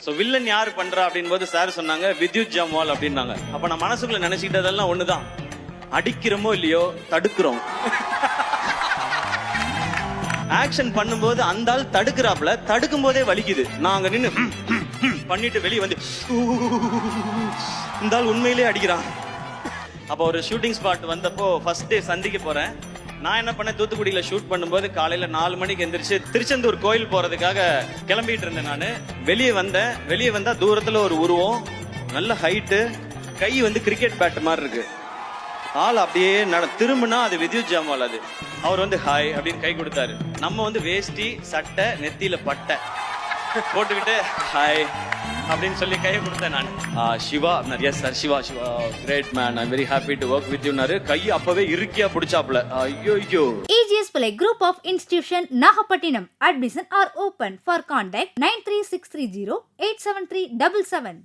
So villain யார் பண்றா அப்படின் போது சார் சொன்னாங்க வித்யுத் ஜம்வால் அப்படின்னாங்க. அப்ப நான் மனசுக்குள்ள நினைச்சுக்கிட்டதெல்லாம் ஒண்ணுதான், அடிக்கிறோமோ இல்லையோ தடுக்கிறோம். ஆக்ஷன் பண்ணும்போது அந்த ஆள் தடுக்கிறாப்ல, தடுக்கும் போதே வலிக்குது. நான் அங்க நின்னு பண்ணிட்டு வெளியே வந்து இந்த ஆள் உண்மையிலேயே அடிக்கிறான். அப்போ ஒரு ஷூட்டிங் ஸ்பாட் வந்தப்போ ஃபர்ஸ்ட் டே சந்திக்க போறேன். நான் என்ன பண்ணேன், தூத்துக்குடியில ஷூட் பண்ணும்போது காலையில 4 மணிக்கு எந்திரிச்சு திருச்செந்தூர் கோயில் போறதுக்காக கிளம்பிட்டு இருந்தேன். நான் வெளியே வந்தேன். வெளியே வந்தா தூரத்துல ஒரு உருவம், நல்ல ஹைட்டு, கை வந்து கிரிக்கெட் பேட் மாதிரி இருக்கு. ஆள் அப்படியே திரும்பினா அது வித்யுத் ஜம்வால். அது அவர் வந்து ஹாய் அப்படின்னு கை கொடுத்தாரு. நம்ம வந்து வேஷ்டி சட்டை நெத்தியில பட்டை போட்டுக்கிட்டு ஹாய் அப்படின்னு சொல்லி கையை கொடுத்தேன். நான் Siva, yes sir, Siva Siva great man, I'm very happy to work with யூனாரு. கை அப்பவே இறுக்கியா பிடிச்சாப்ல. ஐயோ. AGS Pillai Group of Institution, Nagapattinam. Admission are open. For contact 93630 87377.